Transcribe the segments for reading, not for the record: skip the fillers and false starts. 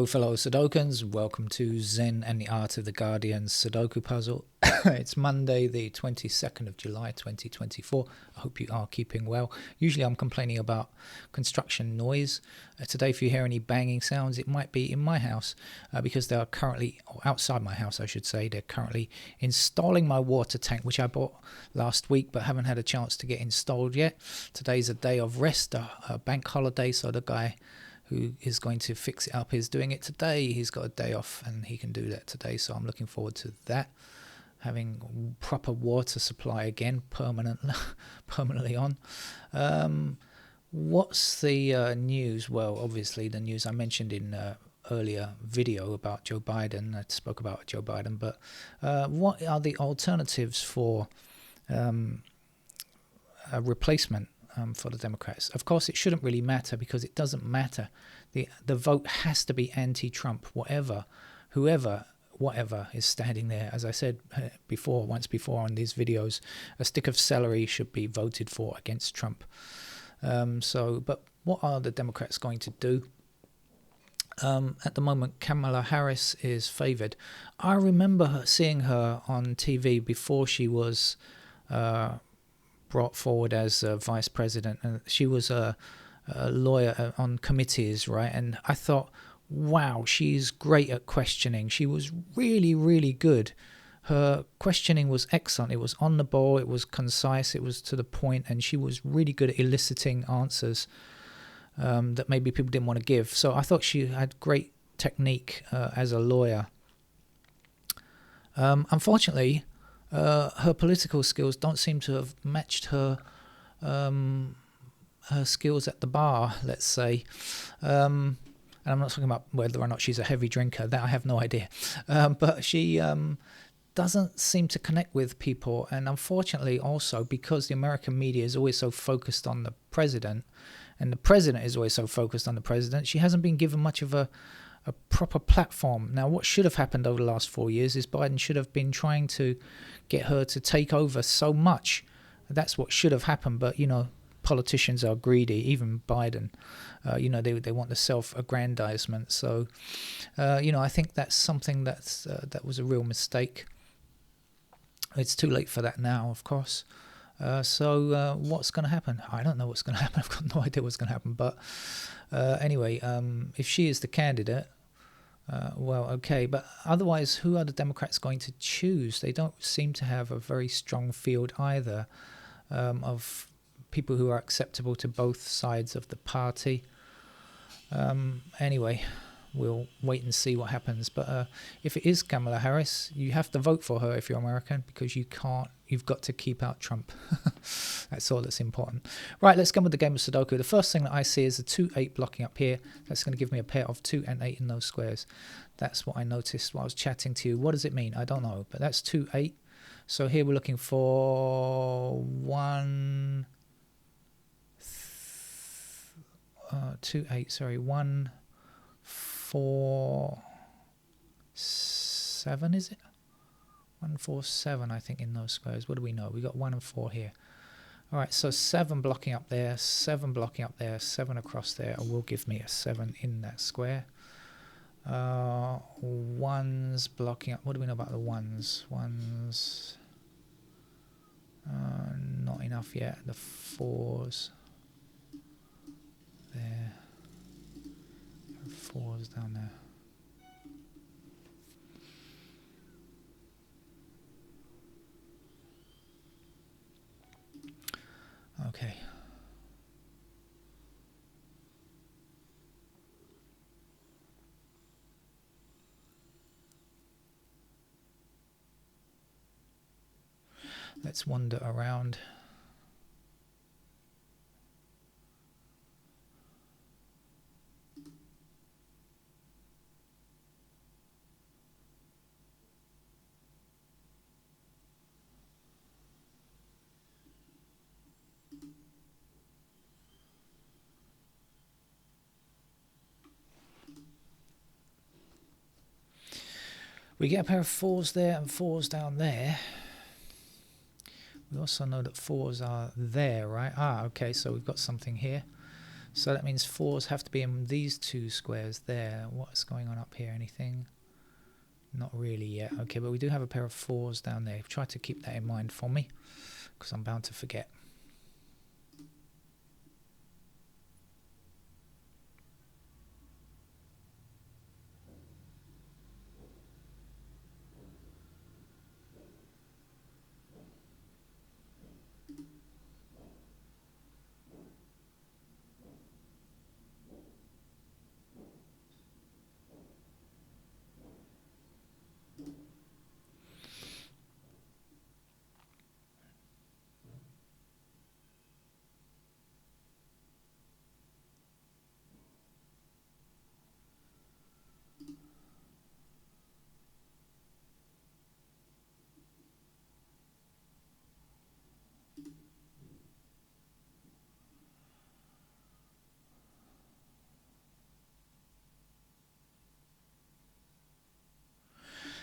Hello, fellow Sudokans. Welcome to Zen and the Art of the Guardian Sudoku puzzle. It's Monday, the 22nd of July, 2024. I hope you are keeping well. Usually I'm complaining about construction noise. Today, if you hear any banging sounds, it might be in my house because they are currently, or outside my house, I should say, they're currently installing my water tank, which I bought last week but haven't had a chance to get installed yet. Today's a day of rest, a bank holiday, so the guy who is going to fix it up is doing it today. He's got a day off and he can do that today, so I'm looking forward to that, having proper water supply again, permanently on. What's the news? Well, obviously the news I mentioned in earlier video about Joe Biden. I spoke about Joe Biden, but what are the alternatives for a replacement for the Democrats? Of course, it shouldn't really matter because it doesn't matter. The vote has to be anti-Trump, whoever is standing there. As I said once before on these videos, a stick of celery should be voted for against Trump. But what are the Democrats going to do? At the moment, Kamala Harris is favored. I remember seeing her on TV before she was brought forward as vice president, and she was a lawyer on committees, right? And I thought, wow, she's great at questioning. She was really, really good. Her questioning was excellent. It was on the ball, it was concise, it was to the point, and she was really good at eliciting answers that maybe people didn't want to give. So I thought she had great technique as a lawyer. Unfortunately, her political skills don't seem to have matched her skills at the bar, let's say. And I'm not talking about whether or not she's a heavy drinker. That I have no idea. But she doesn't seem to connect with people. And unfortunately also, because the American media is always so focused on the president, and the president is always so focused on the president, she hasn't been given much of a proper platform. Now, what should have happened over the last 4 years is Biden should have been trying to get her to take over so much. That's what should have happened. But, politicians are greedy, even Biden. They want the self-aggrandizement. So, I think that's something that was a real mistake. It's too late for that now, of course. So what's going to happen? I don't know what's going to happen. I've got no idea what's going to happen. But anyway, if she is the candidate, well, okay. But otherwise, who are the Democrats going to choose? They don't seem to have a very strong field either of people who are acceptable to both sides of the party. Anyway, we'll wait and see what happens. But if it is Kamala Harris, you have to vote for her if you're American, because you've got to keep out Trump. That's all that's important. Right, let's go with the game of Sudoku. The first thing that I see is a 2-8 blocking up here. That's going to give me a pair of 2 and 8 in those squares. That's what I noticed while I was chatting to you. What does it mean? I don't know, but that's 2-8. So here we're looking for 1, 4, 7, is it? 1, 4, 7, I think, in those squares. What do we know? We got 1 and 4 here. All right, so 7 blocking up there, 7 blocking up there, 7 across there will give me a 7 in that square. 1s blocking up. What do we know about the 1s? 1s, not enough yet. The 4s there. 4s down there. Okay. Let's wander around. We get a pair of 4s there and 4s down there. We also know that 4s are there, right? Okay, so we've got something here. So that means 4s have to be in these 2 squares there. What's going on up here? Anything? Not really yet. Okay, but we do have a pair of 4s down there. Try to keep that in mind for me, because I'm bound to forget.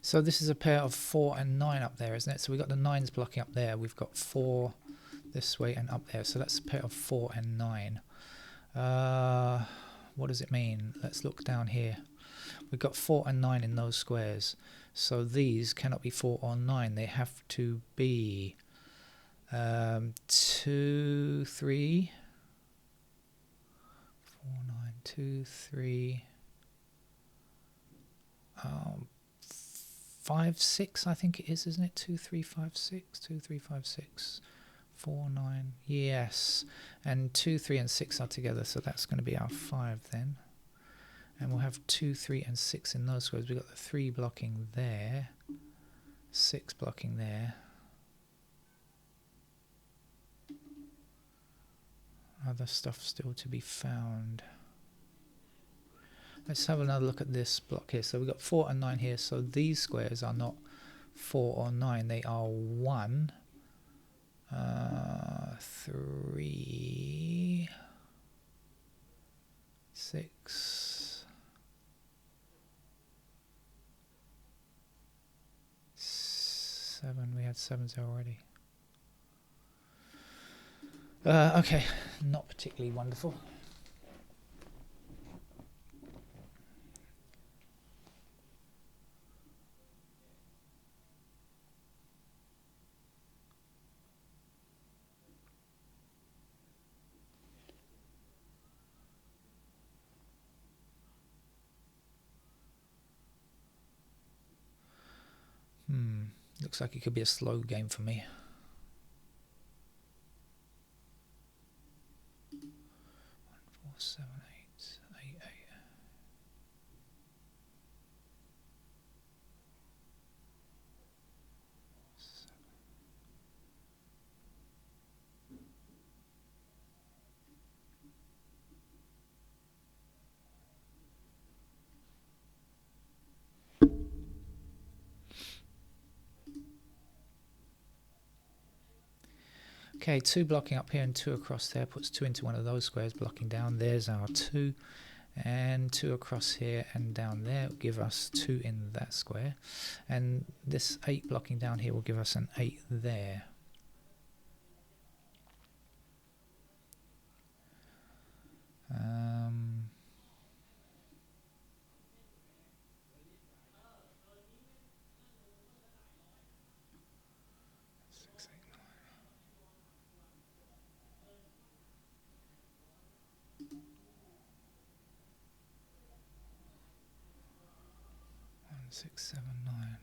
So this is a pair of 4 and 9 up there, isn't it? So we've got the 9s blocking up there. We've got 4 this way and up there. So that's a pair of 4 and 9. What does it mean? Let's look down here. We've got 4 and 9 in those squares. So these cannot be 4 or 9. They have to be 2, 3, 4, 9, 2, 3, 5, 6, I think it is, isn't it? 2, 3, 5, 6, 2, 3, 5, 6, 4, 9, yes. And 2, 3 and 6 are together, so that's going to be our 5 then. And we'll have 2, 3 and 6 in those squares. We've got the 3 blocking there, 6 blocking there. Other stuff still to be found. Let's have another look at this block here. So we've got 4 and 9 here. So these squares are not 4 or 9. They are 1, 3, 6, 7. We had 7s already. Okay, not particularly wonderful. Looks like it could be a slow game for me. 1, 4, 7, 8, 8, 8. 7. Okay, 2 blocking up here and 2 across there puts 2 into one of those squares blocking down. There's our 2. And 2 across here and down there will give us 2 in that square. And this 8 blocking down here will give us an 8 there. Six, 7, 9.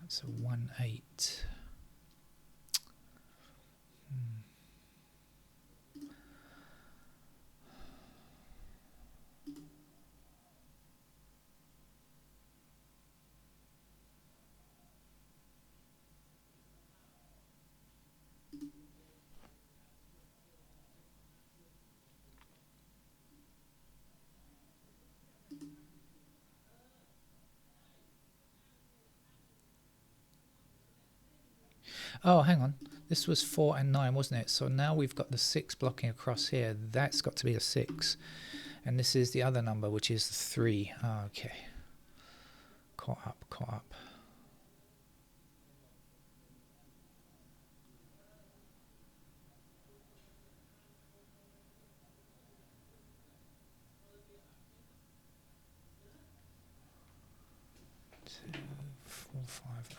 So 1, 8. Oh, hang on. This was 4 and 9, wasn't it? So now we've got the 6 blocking across here. That's got to be a 6. And this is the other number, which is 3. Oh, okay. Caught up, caught up. Two, 4, 5, 8.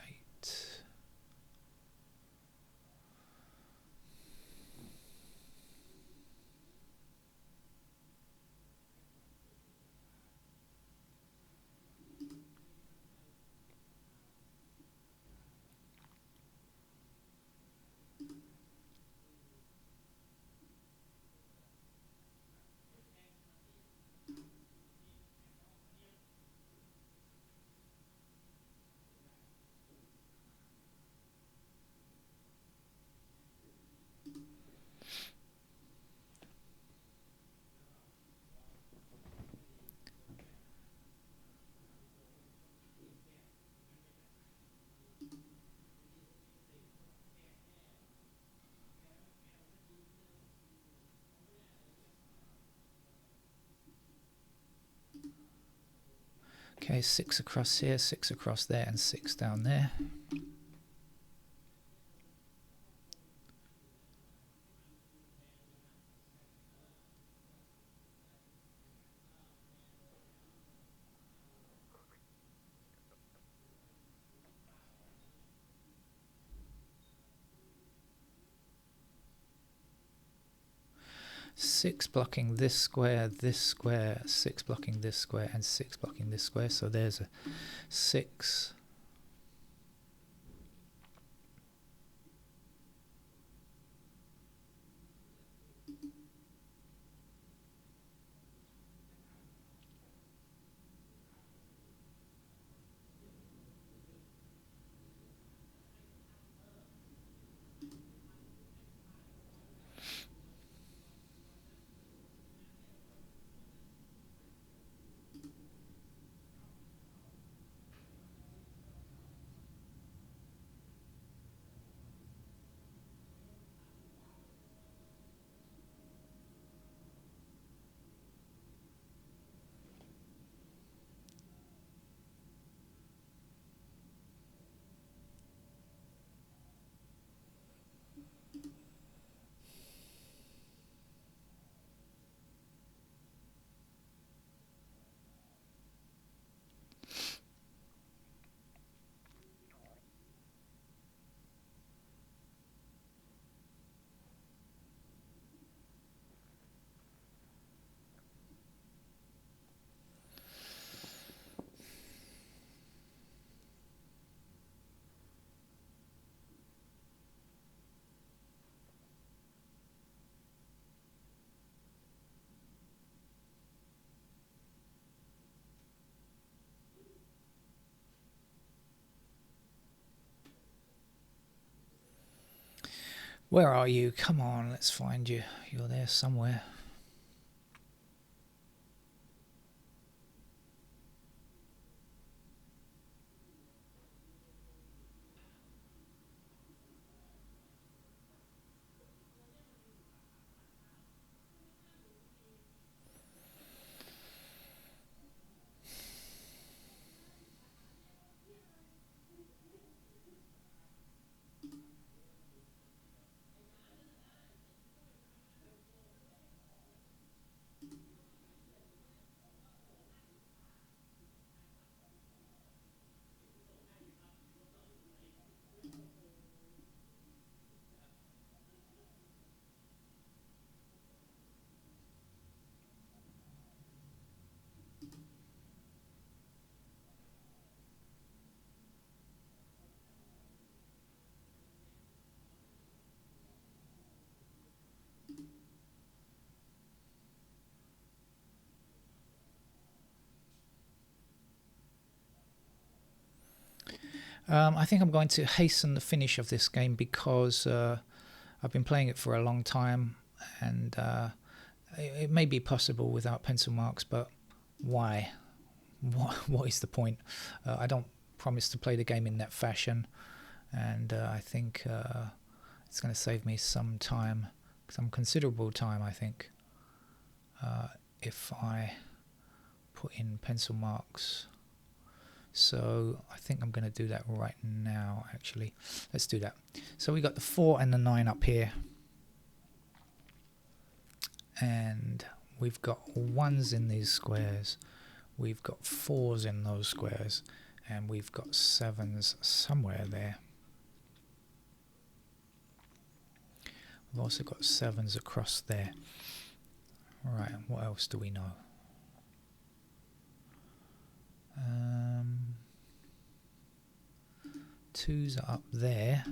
Okay, 6 across here, 6 across there, and 6 down there. Six blocking this square, 6 blocking this square, and 6 blocking this square. So there's a 6. Where are you? Come on, let's find you. You're there somewhere. I think I'm going to hasten the finish of this game because I've been playing it for a long time, and it may be possible without pencil marks, but why? What is the point? I don't promise to play the game in that fashion, and I think it's going to save me some time, some considerable time, I think, if I put in pencil marks. So I think I'm going to do that right now, actually. Let's do that. So we got the 4 and the 9 up here, and we've got 1s in these squares, we've got 4s in those squares, and we've got 7s somewhere there. We've also got 7s across there. Right, what else do we know? 2s are up there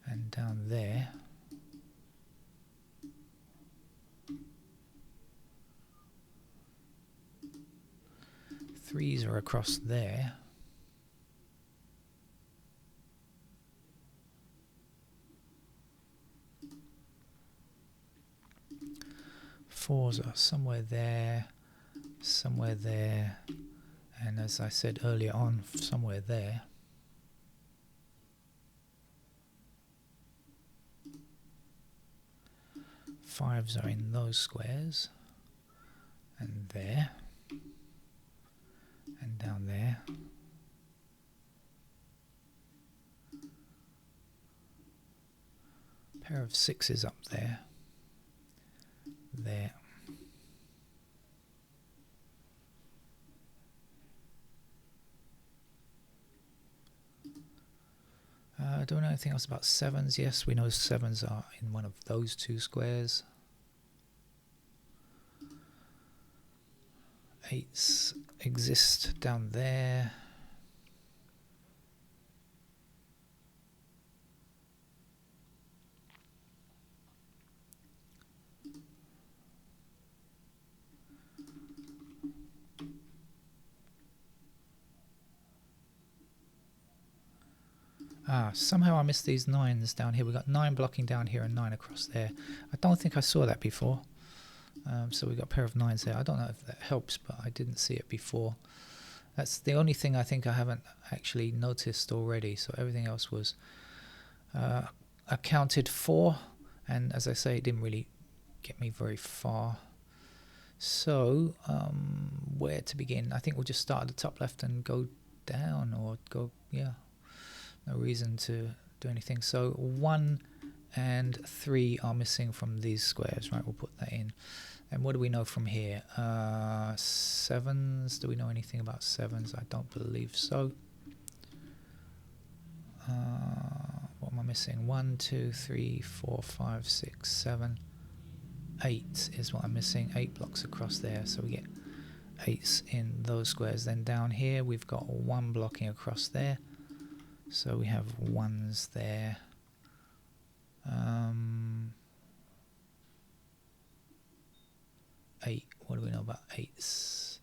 and down there. 3s are across there. 4s are somewhere there, and as I said earlier on, somewhere there. Fives are in those squares, and there, and down there. Pair of 6s up there, there. Do we know anything else about 7s? Yes, we know 7s are in one of those 2 squares. 8s exist down there. Somehow I missed these 9s down here. We've got 9 blocking down here and 9 across there. I don't think I saw that before. So we've got a pair of 9s there. I don't know if that helps, but I didn't see it before. That's the only thing I think I haven't actually noticed already. So everything else was accounted for. And as I say, it didn't really get me very far. So where to begin? I think we'll just start at the top left and go down, or go, yeah. No reason to do anything. So 1 and 3 are missing from these squares, right? We'll put that in. And what do we know from here? 7s. Do we know anything about 7s? I don't believe so. What am I missing? 1, 2, 3, 4, 5, 6, 7. 8 is what I'm missing. 8 blocks across there. So we get 8s in those squares. Then down here we've got 1 blocking across there. So we have 1s there. 8. What do we know about 8s?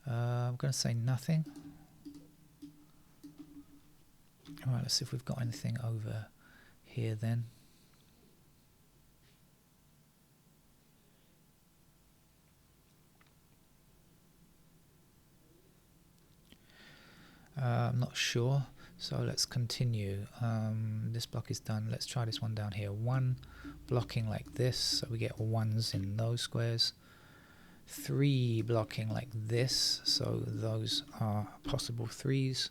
I'm going to say nothing. Alright, let's see if we've got anything over here then. I'm not sure. So let's continue. This block is done. Let's try this one down here. 1 blocking like this, so we get 1s in those squares. 3 blocking like this, so those are possible 3s.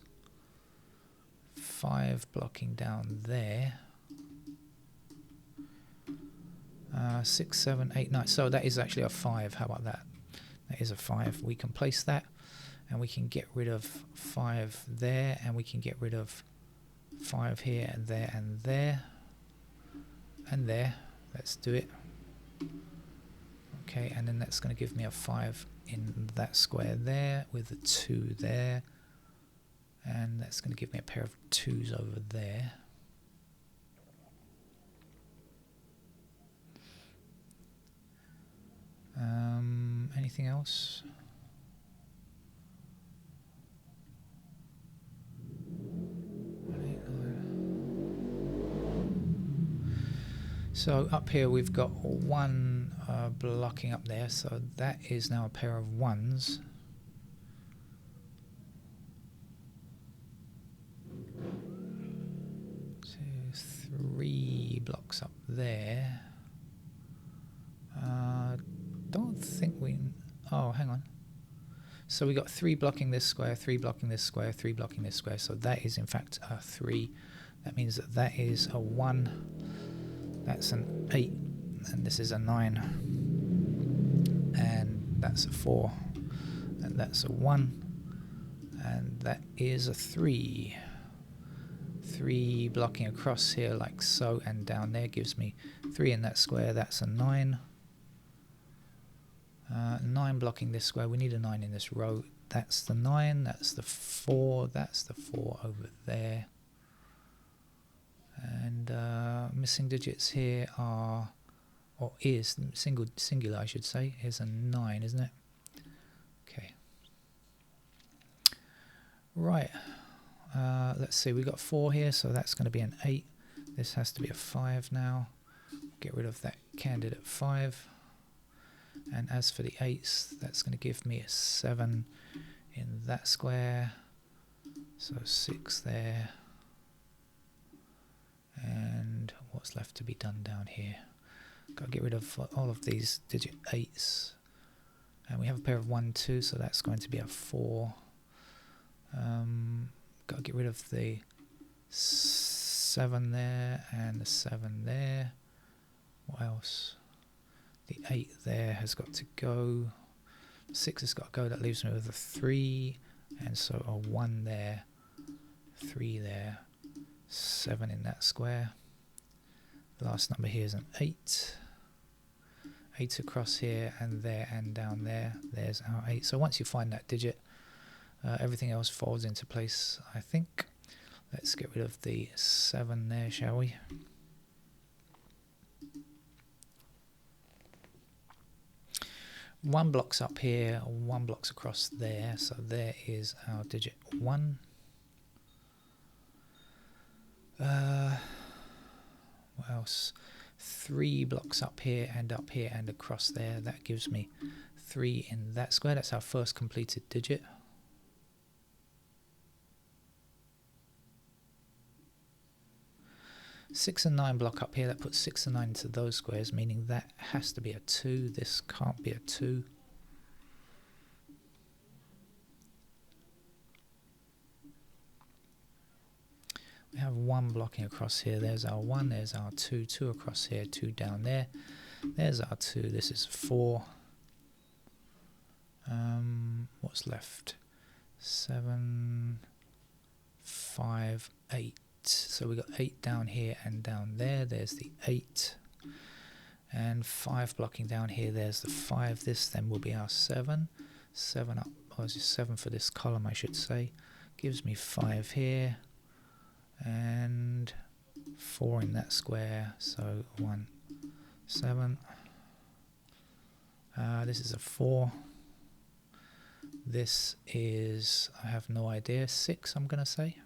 5 blocking down there. 6, 7, 8, 9. So that is actually a 5. How about that? That is a 5. We can place that. And we can get rid of 5 there, and we can get rid of 5 here and there and there and there. Let's do it. Okay, and then that's going to give me a 5 in that square there with a 2 there, and that's going to give me a pair of 2s over there. Anything else? So up here we've got 1 blocking up there, so that is now a pair of 1s. blocks up there. Don't think we... Oh, hang on. So we got 3 blocking this square, 3 blocking this square, 3 blocking this square. So that is in fact a 3. That means that that is a 1. That's an 8. And this is a 9. And that's a 4. And that's a 1. And that is a 3. 3 blocking across here like so, and down there gives me 3 in that square. That's a 9. 9 blocking this square. We need a 9 in this row. That's the 9. That's the 4. That's the 4 over there. And missing digits here are, or is, singular I should say, is a 9, isn't it? Okay. Right. Let's see, we got 4 here, so that's going to be an 8. This has to be a 5 now. Get rid of that candidate 5. And as for the 8s, that's going to give me a 7 in that square. So 6 there. And what's left to be done down here? Got to get rid of all of these digit 8s. And we have a pair of 1, 2, so that's going to be a 4. Got to get rid of the 7 there and the 7 there. What else? The 8 there has got to go. 6 has got to go. That leaves me with a 3. And so a 1 there. 3 there. 7 in that square. The last number here is an 8. 8 across here and there and down there. There's our 8. So once you find that digit, everything else falls into place, I think. Let's get rid of the 7 there, shall we? One block's up here, 1 block's across there, so there is our digit 1. What else? 3 blocks up here and across there. That gives me 3 in that square. That's our first completed digit. Six and 9 block up here, that puts 6 and 9 into those squares, meaning that has to be a 2. This can't be a 2. We have 1 blocking across here. There's our 1, there's our 2, 2 across here, 2 down there. There's our 2, this is 4. What's left? 7, 5, 8. So we got 8 down here and down there. There's the 8. And 5 blocking down here. There's the 5. This then will be our 7. 7 up. Or is it 7 for this column, I should say. Gives me 5 here. And 4 in that square. So 1, 7. This is a 4. This is, I have no idea, 6 I'm going to say.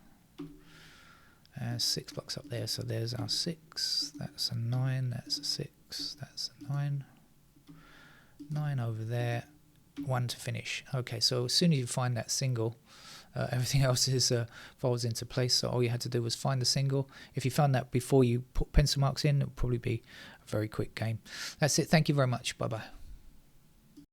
6 blocks up there, so there's our 6, that's a 9, that's a 6, that's a 9, 9 over there, 1 to finish. Okay, so as soon as you find that single, everything else is falls into place, so all you had to do was find the single. If you found that before you put pencil marks in, it would probably be a very quick game. That's it, thank you very much, bye bye.